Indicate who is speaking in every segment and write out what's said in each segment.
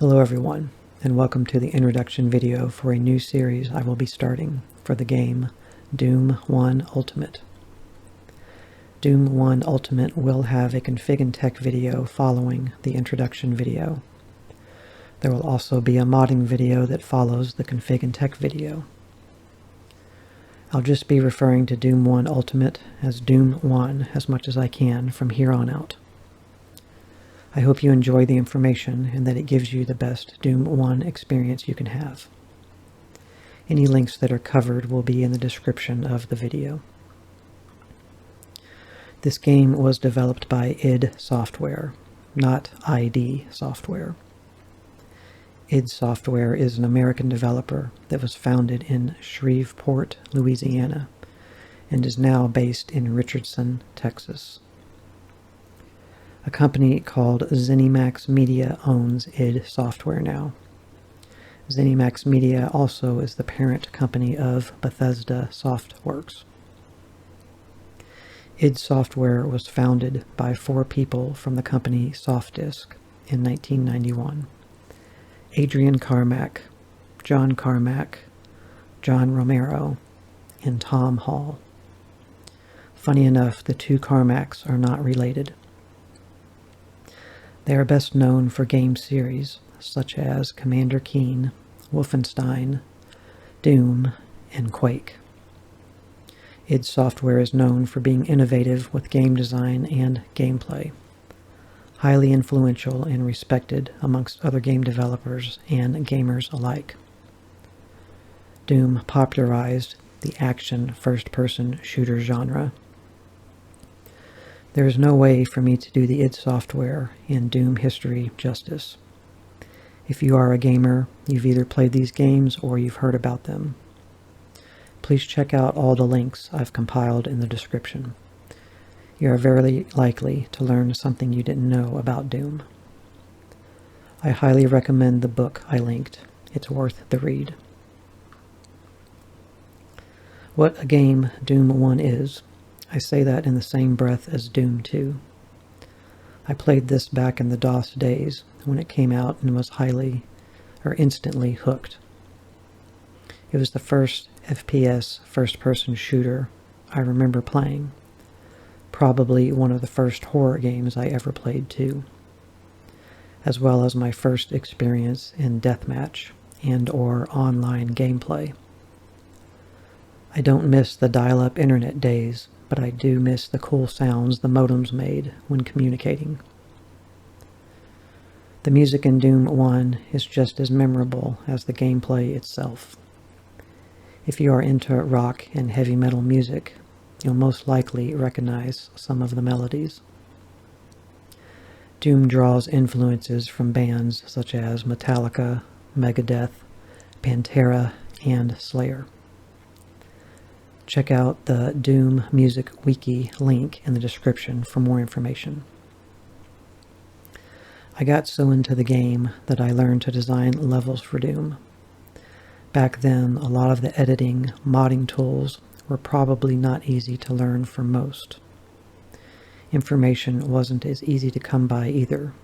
Speaker 1: Hello everyone, and welcome to the introduction video for a new series I will be starting for the game Doom 1 Ultimate. Doom 1 Ultimate will have a config and tech video following the introduction video. There will also be a modding video that follows the config and tech video. I'll just be referring to Doom 1 Ultimate as Doom 1 as much as I can from here on out. I hope you enjoy the information and that it gives you the best Doom 1 experience you can have. Any links that are covered will be in the description of the video. This game was developed by id Software, not ID Software. id Software is an American developer that was founded in Shreveport, Louisiana, and is now based in Richardson, Texas. A company called ZeniMax Media owns id Software now. ZeniMax Media also is the parent company of Bethesda Softworks. id Software was founded by 4 people from the company Softdisk in 1991. Adrian Carmack, John Carmack, John Romero, and Tom Hall. Funny enough, the 2 Carmacks are not related. They are best known for game series such as Commander Keen, Wolfenstein, Doom, and Quake. id Software is known for being innovative with game design and gameplay, highly influential and respected amongst other game developers and gamers alike. Doom popularized the action first-person shooter genre. There is no way for me to do the id Software and Doom history justice. If you are a gamer, you've either played these games or you've heard about them. Please check out all the links I've compiled in the description. You are very likely to learn something you didn't know about Doom. I highly recommend the book I linked. It's worth the read. What a game Doom 1 is, I say that in the same breath as Doom 2. I played this back in the DOS days when it came out and was instantly hooked. It was the first FPS first-person shooter I remember playing. Probably one of the first horror games I ever played too, as well as my first experience in deathmatch and/or online gameplay. I don't miss the dial-up internet days, but I do miss the cool sounds the modems made when communicating. The music in Doom 1 is just as memorable as the gameplay itself. If you are into rock and heavy metal music, you'll most likely recognize some of the melodies. Doom draws influences from bands such as Metallica, Megadeth, Pantera, and Slayer. Check out the Doom Music Wiki link in the description for more information. I got so into the game that I learned to design levels for Doom. Back then, a lot of the editing, modding tools were probably not easy to learn for most. Information wasn't as easy to come by either,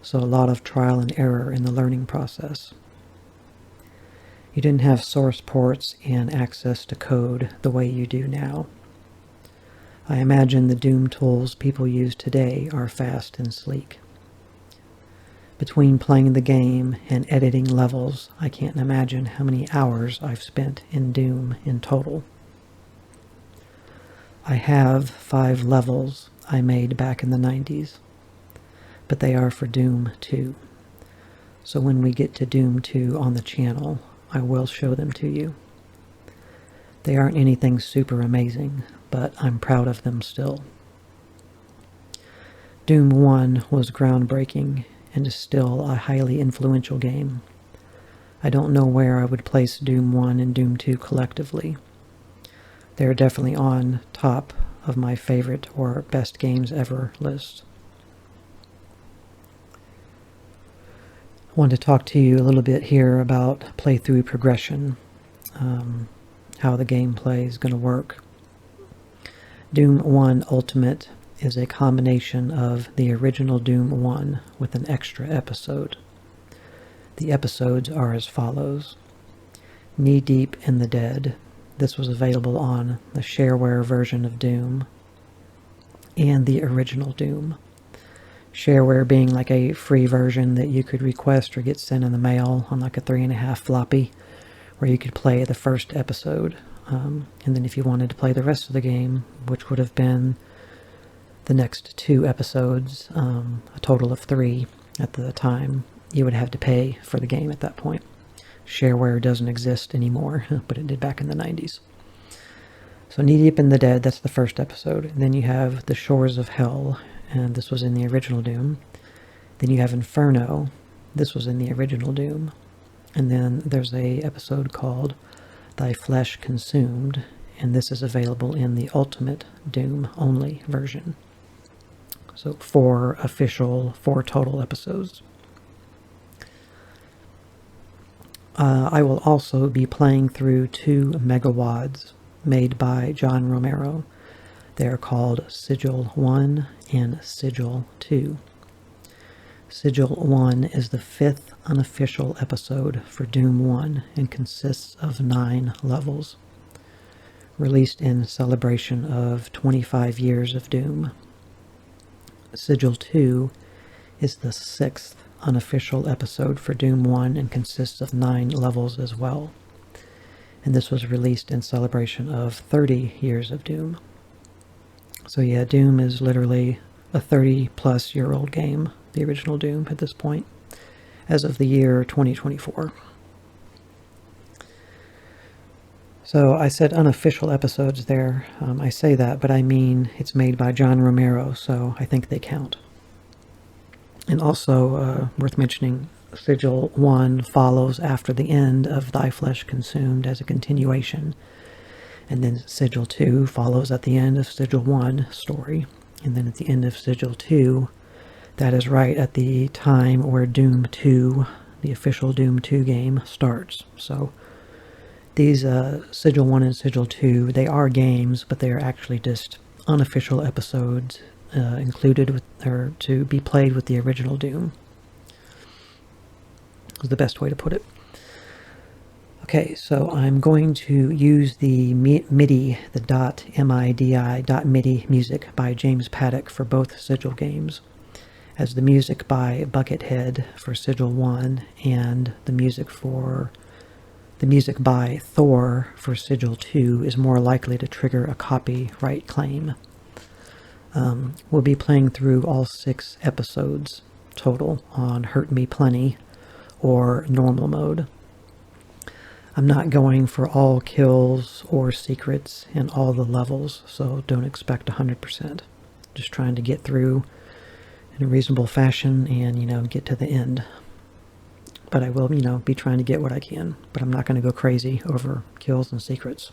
Speaker 1: so a lot of trial and error in the learning process. You didn't have source ports and access to code the way you do now. I imagine the Doom tools people use today are fast and sleek. Between playing the game and editing levels, I can't imagine how many hours I've spent in Doom in total. I have 5 levels I made back in the 90s, but they are for Doom 2. So when we get to Doom 2 on the channel, I will show them to you. They aren't anything super amazing, but I'm proud of them still. Doom 1 was groundbreaking and is still a highly influential game. I don't know where I would place Doom 1 and Doom 2 collectively. They're definitely on top of my favorite or best games ever list. I want to talk to you a little bit here about playthrough progression, how the gameplay is going to work. Doom 1 Ultimate is a combination of the original Doom 1 with an extra episode. The episodes are as follows. Knee Deep in the Dead. This was available on the shareware version of Doom and the original Doom. Shareware being like a free version that you could request or get sent in the mail on like a 3.5 floppy, where you could play the first episode. And then if you wanted to play the rest of the game, which would have been the next 2 episodes, a total of 3 at the time, you would have to pay for the game at that point. Shareware doesn't exist anymore, but it did back in the 90s. So Knee Deep in the Dead, that's the first episode. And then you have The Shores of Hell, and this was in the original Doom. Then you have Inferno. This was in the original Doom. And then there's a episode called Thy Flesh Consumed, and this is available in the Ultimate Doom only version. So 4 total episodes. I will also be playing through 2 megawads made by John Romero. They are called Sigil 1 and Sigil 2. Sigil 1 is the 5th unofficial episode for Doom 1 and consists of 9 levels, released in celebration of 25 years of Doom. Sigil 2 is the 6th unofficial episode for Doom 1 and consists of 9 levels as well. And this was released in celebration of 30 years of Doom. So yeah, Doom is literally a 30-plus-year-old game, the original Doom at this point, as of the year 2024. So I said unofficial episodes there. I say that, but I mean it's made by John Romero, so I think they count. And also, worth mentioning, Sigil 1 follows after the end of Thy Flesh Consumed as a continuation. And then Sigil 2 follows at the end of Sigil 1 story. And then at the end of Sigil 2, that is right at the time where Doom 2, the official Doom 2 game, starts. So these Sigil 1 and Sigil 2, they are games, but they are actually just unofficial episodes included with, or to be played with the original Doom. Is the best way to put it. Okay, so I'm going to use the MIDI, the .midi music by James Paddock for both Sigil games, as the music by Buckethead for Sigil 1 and the music by Thor for Sigil 2 is more likely to trigger a copyright claim. We'll be playing through all 6 episodes total on Hurt Me Plenty or normal mode. I'm not going for all kills or secrets in all the levels, so don't expect 100%. Just trying to get through in a reasonable fashion and, get to the end. But I will, be trying to get what I can. But I'm not going to go crazy over kills and secrets.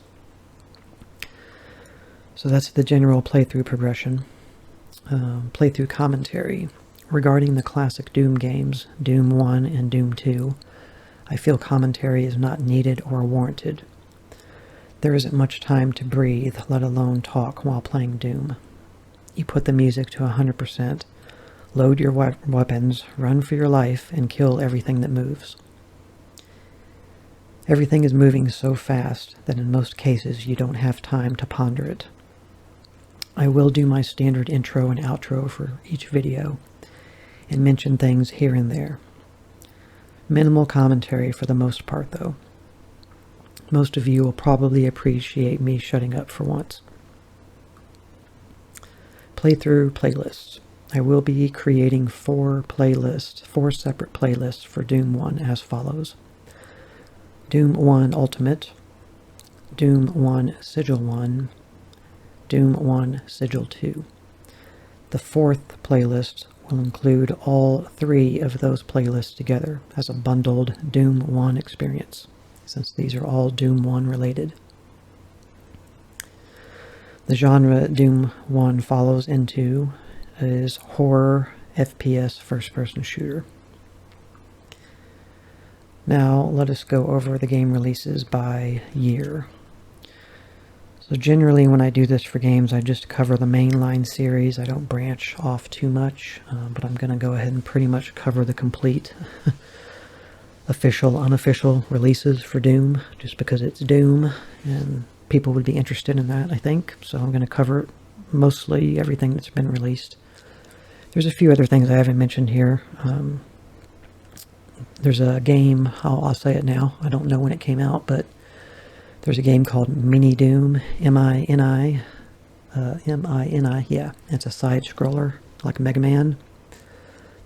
Speaker 1: So that's the general playthrough progression. Playthrough commentary. Regarding the classic Doom games, Doom 1 and Doom 2, I feel commentary is not needed or warranted. There isn't much time to breathe, let alone talk while playing Doom. You put the music to 100%, load your weapons, run for your life, and kill everything that moves. Everything is moving so fast that in most cases you don't have time to ponder it. I will do my standard intro and outro for each video, and mention things here and there. Minimal commentary for the most part, though. Most of you will probably appreciate me shutting up for once. Playthrough playlists. I will be creating 4 separate playlists for Doom 1 as follows. Doom 1 Ultimate, Doom 1 Sigil 1, Doom 1 Sigil 2. The 4th playlist will include all 3 of those playlists together as a bundled Doom 1 experience, since these are all Doom 1 related. The genre Doom 1 follows into is horror, FPS, first-person shooter. Now let us go over the game releases by year. So generally when I do this for games, I just cover the mainline series. I don't branch off too much, but I'm going to go ahead and pretty much cover the complete official, unofficial releases for Doom, just because it's Doom, and people would be interested in that, I think. So I'm going to cover mostly everything that's been released. There's a few other things I haven't mentioned here. There's a game, I'll say it now, I don't know when it came out, but there's a game called Mini Doom, M-I-N-I, yeah, it's a side-scroller, like Mega Man.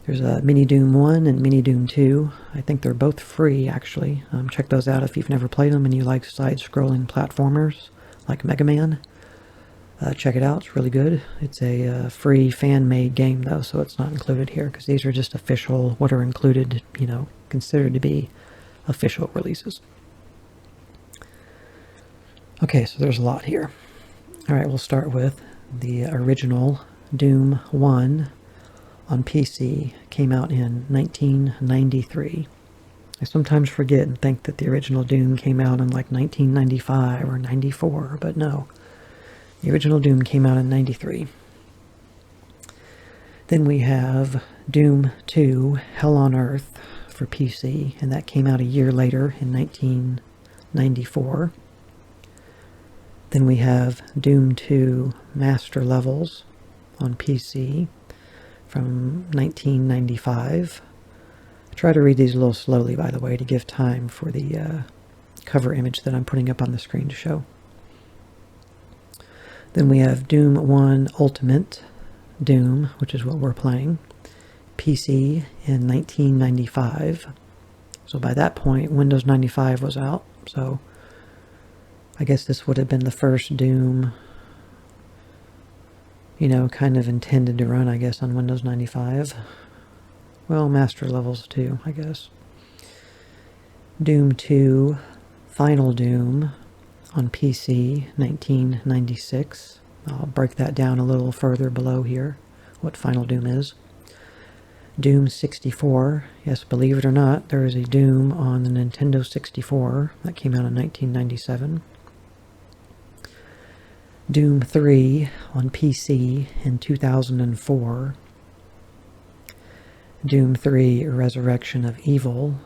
Speaker 1: There's a Mini Doom 1 and Mini Doom 2. I think they're both free, actually. Check those out if you've never played them and you like side-scrolling platformers, like Mega Man. Check it out, it's really good. It's a free fan-made game, though, so it's not included here, because these are just official, what are included, considered to be official releases. Okay, so there's a lot here. Alright, we'll start with the original Doom 1 on PC. Came out in 1993. I sometimes forget and think that the original Doom came out in like 1995 or 94, but no. The original Doom came out in 93. Then we have Doom 2, Hell on Earth for PC, and that came out a year later in 1994. Then we have Doom 2 Master Levels on PC from 1995. I try to read these a little slowly, by the way, to give time for the cover image that I'm putting up on the screen to show. Then we have Doom 1 Ultimate Doom, which is what we're playing, PC in 1995. So by that point, Windows 95 was out, so I guess this would have been the first Doom, kind of intended to run, I guess, on Windows 95. Well, Master Levels too, I guess. Doom 2 Final Doom on PC, 1996. I'll break that down a little further below here, what Final Doom is. Doom 64. Yes, believe it or not, there is a Doom on the Nintendo 64 that came out in 1997. Doom 3 on PC in 2004. Doom 3 Resurrection of Evil,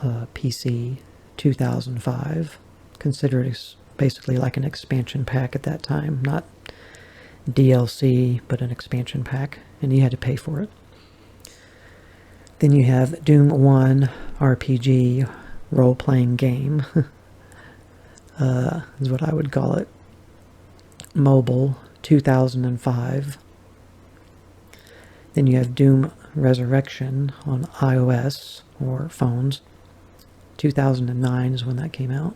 Speaker 1: PC, 2005. Considered basically like an expansion pack at that time. Not DLC, but an expansion pack, and you had to pay for it. Then you have Doom 1 RPG role-playing game, is what I would call it. Mobile, 2005. Then you have Doom Resurrection on iOS or phones. 2009 is when that came out.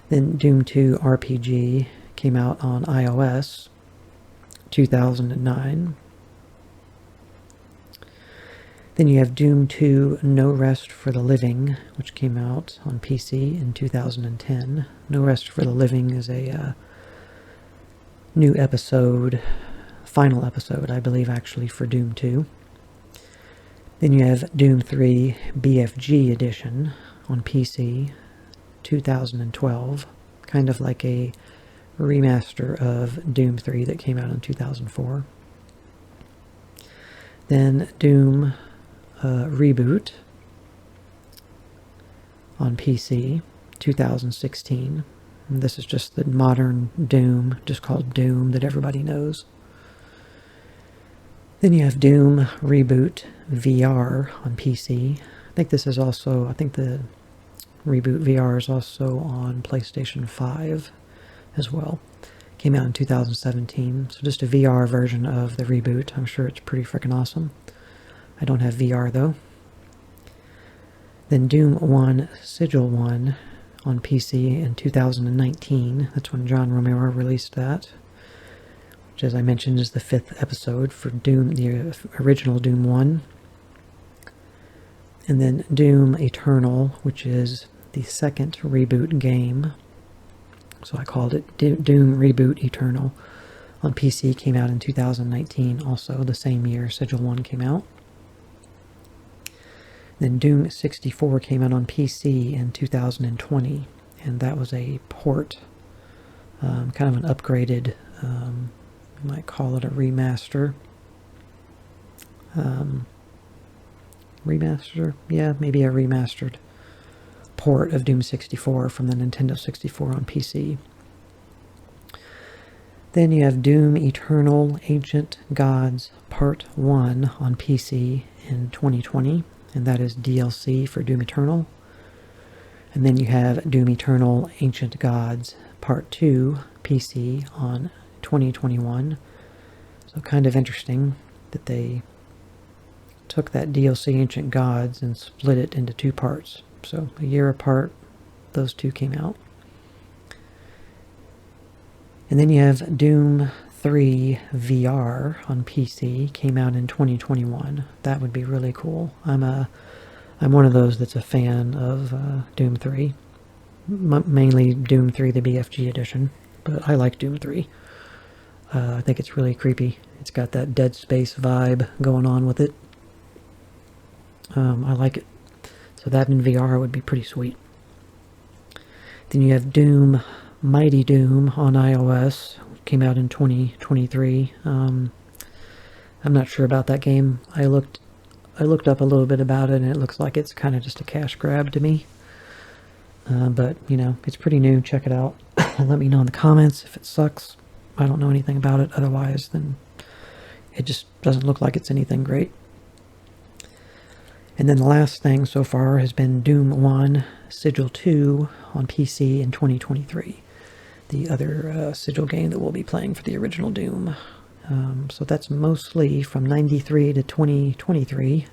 Speaker 1: Then Doom 2 RPG came out on iOS, 2009. Then you have Doom 2 No Rest for the Living, which came out on PC in 2010. No Rest for the Living is a new episode, final episode, I believe, actually, for Doom 2. Then you have Doom 3 BFG Edition on PC, 2012. Kind of like a remaster of Doom 3 that came out in 2004. Then Doom Reboot on PC, 2016. And this is just the modern Doom, just called Doom, that everybody knows. Then you have Doom Reboot VR on PC. I think this is also, I think the Reboot VR is also on PlayStation 5 as well. Came out in 2017, so just a VR version of the Reboot. I'm sure it's pretty freaking awesome. I don't have VR though. Then Doom 1 Sigil 1 on PC in 2019. That's when John Romero released that, which, as I mentioned, is the 5th episode for Doom, the original Doom 1. And then Doom Eternal, which is the 2nd reboot game. So I called it Doom Reboot Eternal. On PC, came out in 2019, also the same year Sigil 1 came out. Then Doom 64 came out on PC in 2020, and that was a port, kind of an upgraded, you might call it a remaster. remaster? Yeah, maybe a remastered port of Doom 64 from the Nintendo 64 on PC. Then you have Doom Eternal Ancient Gods Part 1 on PC in 2020, and that is DLC for Doom Eternal. And then you have Doom Eternal Ancient Gods Part 2 PC on 2021. So kind of interesting that they took that DLC Ancient Gods and split it into two parts. So a year apart, those two came out. And then you have Doom 3 VR on PC, came out in 2021. That would be really cool. I'm one of those that's a fan of Doom 3. Mainly Doom 3, the BFG Edition. But I like Doom 3. I think it's really creepy. It's got that Dead Space vibe going on with it. I like it. So that in VR would be pretty sweet. Then you have Doom Mighty Doom on iOS. Came out in 2023. I'm not sure about that game. I looked up a little bit about it, and it looks like it's kind of just a cash grab to me. But, you know, it's pretty new. Check it out. Let me know in the comments if it sucks. I don't know anything about it. Otherwise, then it just doesn't look like it's anything great. And then the last thing so far has been Doom 1 Sigil 2 on PC in 2023. The other Sigil game that we'll be playing for the original Doom. So that's mostly from 93 to 2023.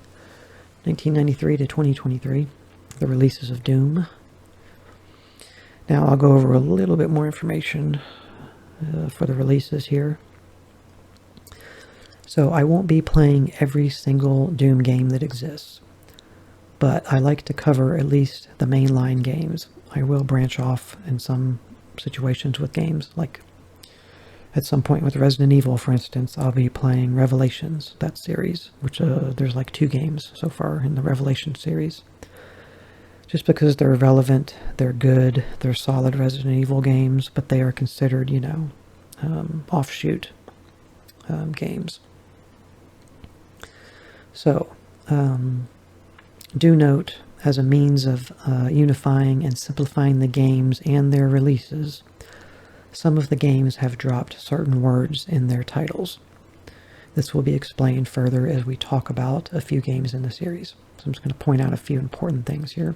Speaker 1: 1993 to 2023. The releases of Doom. Now I'll go over a little bit more information for the releases here. So I won't be playing every single Doom game that exists, but I like to cover at least the mainline games. I will branch off in some situations with games, like at some point with Resident Evil, for instance, I'll be playing Revelations, that series, which there's like 2 games so far in the Revelation series. Just because they're relevant, they're good, they're solid Resident Evil games, but they are considered, you know, offshoot games. So, do note, as a means of unifying and simplifying the games and their releases, some of the games have dropped certain words in their titles. This will be explained further as we talk about a few games in the series. So I'm just going to point out a few important things here.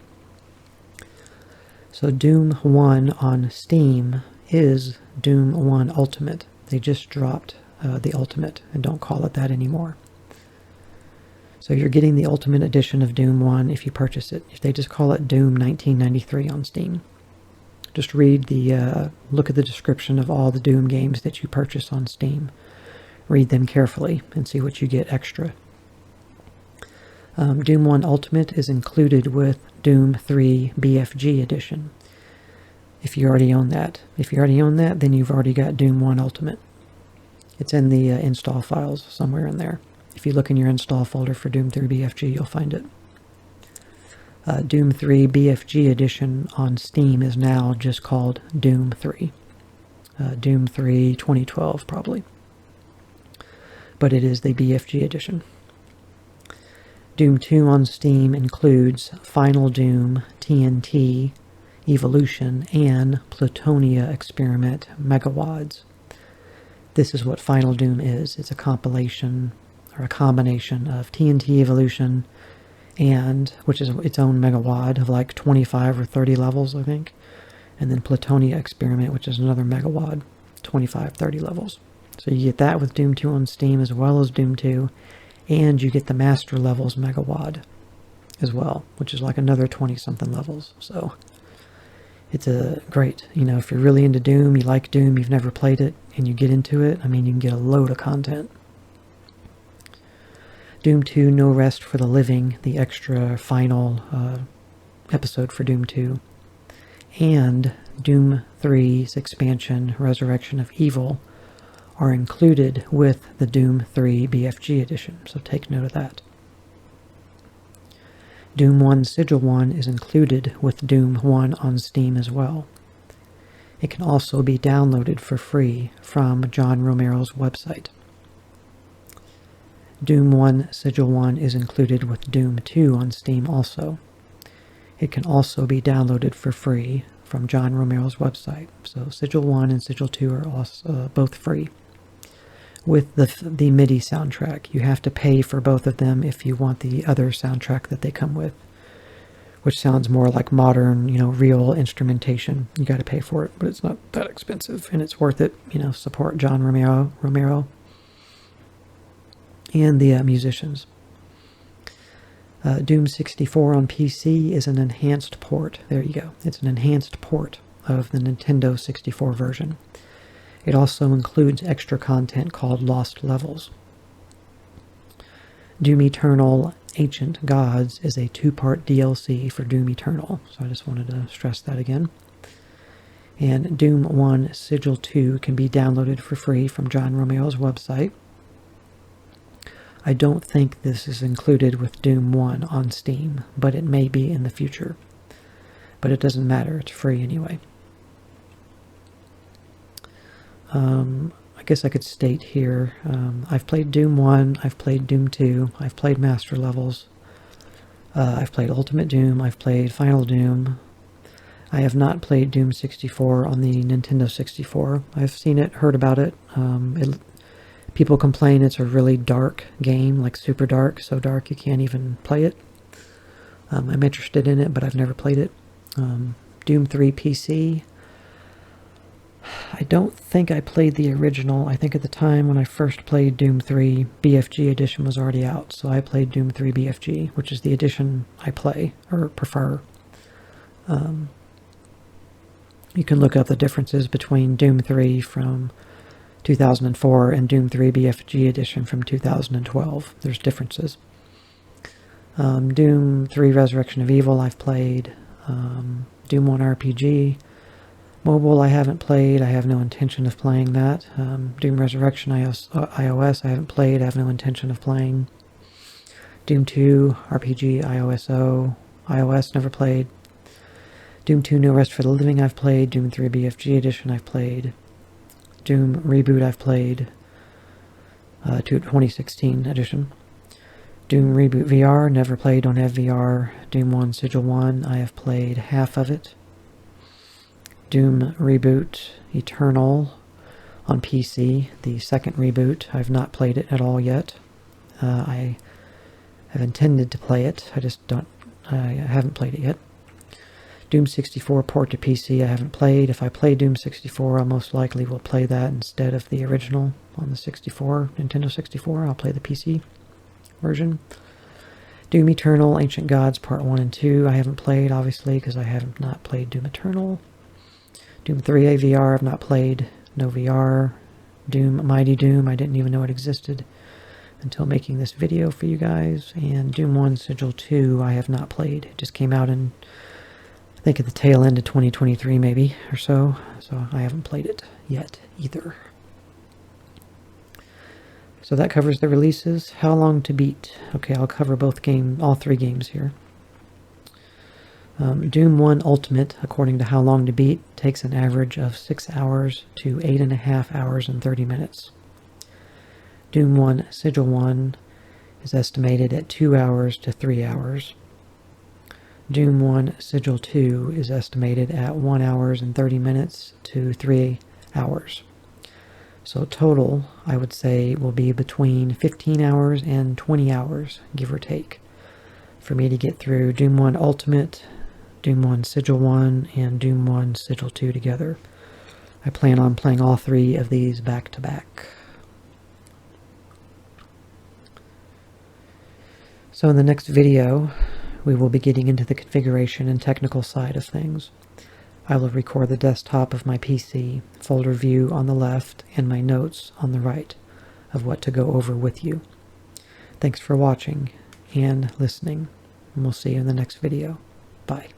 Speaker 1: So Doom 1 on Steam is Doom 1 Ultimate. They just dropped the Ultimate and don't call it that anymore. So you're getting the Ultimate Edition of Doom 1 if you purchase it. If they just call it Doom 1993 on Steam. Just read look at the description of all the Doom games that you purchase on Steam. Read them carefully and see what you get extra. Doom 1 Ultimate is included with Doom 3 BFG Edition. If you already own that. If you already own that, then you've already got Doom 1 Ultimate. It's in the install files somewhere in there. If you look in your install folder for Doom 3 BFG, you'll find it. Doom 3 BFG Edition on Steam is now just called Doom 3. Doom 3 2012, probably. But it is the BFG Edition. Doom 2 on Steam includes Final Doom, TNT, Evolution, and Plutonia Experiment Megawads. This is what Final Doom is. It's a compilation or a combination of TNT Evolution and, which is its own megawad of like 25 or 30 levels, I think. And then Plutonia Experiment, which is another megawad, 25, 30 levels. So you get that with Doom 2 on Steam as well as Doom 2. And you get the Master Levels Megawad as well, which is like another 20-something levels. So it's a great, you know, if you're really into Doom, you like Doom, you've never played it, and you get into it, I mean, you can get a load of content. Doom 2 No Rest for the Living, the extra final episode for Doom 2. And Doom 3's expansion, Resurrection of Evil, are included with the Doom 3 BFG Edition, so take note of that. Doom 1 Sigil 1 is included with Doom 1 on Steam as well. It can also be downloaded for free from John Romero's website. Doom 1 Sigil 1 is included with Doom 2 on Steam also. It can also be downloaded for free from John Romero's website. So Sigil 1 and Sigil 2 are also, both free. With the MIDI soundtrack, you have to pay for both of them if you want the other soundtrack that they come with, which sounds more like modern, real instrumentation. You got to pay for it, but it's not that expensive, and it's worth it. Support John Romero and the musicians. Doom 64 on PC is an enhanced port. There you go. It's an enhanced port of the Nintendo 64 version. It also includes extra content called Lost Levels. Doom Eternal Ancient Gods is a 2-part DLC for Doom Eternal, so I just wanted to stress that again. And Doom 1 Sigil 2 can be downloaded for free from John Romero's website. I don't think this is included with Doom 1 on Steam, but it may be in the future. But it doesn't matter, it's free anyway. I guess I could state here, I've played Doom 1, I've played Doom 2, I've played Master Levels, I've played Ultimate Doom, I've played Final Doom. I have not played Doom 64 on the Nintendo 64. I've seen it, heard about it. People complain it's a really dark game, like super dark, so dark you can't even play it. I'm interested in it, but I've never played it. Doom 3 PC. I don't think I played the original. I think at the time when I first played Doom 3, BFG Edition was already out, so I played Doom 3 BFG, which is the edition I play, or prefer. You can look up the differences between Doom 3 from 2004 and Doom 3 BFG Edition from 2012. There's differences. Doom 3 Resurrection of Evil I've played. Doom 1 RPG. Mobile I haven't played. I have no intention of playing that. Doom Resurrection iOS I haven't played. I have no intention of playing. Doom 2 RPG iOS never played. Doom 2 No Rest for the Living I've played. Doom 3 BFG Edition I've played. Doom Reboot I've played. 2016 edition. Doom Reboot VR, never played, don't have VR. Doom 1 Sigil 1, I have played half of it. Doom Reboot Eternal on PC, the second reboot. I've not played it at all yet. I have intended to play it, I haven't played it yet. Doom 64 port to PC I haven't played. If I play Doom 64, I most likely will play that instead of the original on the Nintendo 64. I'll play the PC version. Doom Eternal Ancient Gods Part 1 and 2 I haven't played, obviously, because I have not played Doom Eternal. Doom 3A VR I've not played. No VR. Doom Mighty Doom, I didn't even know it existed until making this video for you guys. And Doom 1 Sigil 2 I have not played. It just came out in, I think, at the tail end of 2023 maybe, or so I haven't played it yet either. So that covers the releases. How long to beat? Okay, I'll cover all three games here. Doom 1 Ultimate, according to How Long to Beat, takes an average of 6 hours to 8.5 hours and 30 minutes. Doom 1 Sigil 1 is estimated at 2 hours to 3 hours. Doom 1 Sigil 2 is estimated at 1 hour and 30 minutes to 3 hours. So total, I would say, will be between 15 hours and 20 hours, give or take, for me to get through Doom 1 Ultimate, Doom 1 Sigil 1, and Doom 1 Sigil 2 together. I plan on playing all three of these back to back. So in the next video, we will be getting into the configuration and technical side of things. I will record the desktop of my PC, folder view on the left, and my notes on the right of what to go over with you. Thanks for watching and listening, and we'll see you in the next video. Bye.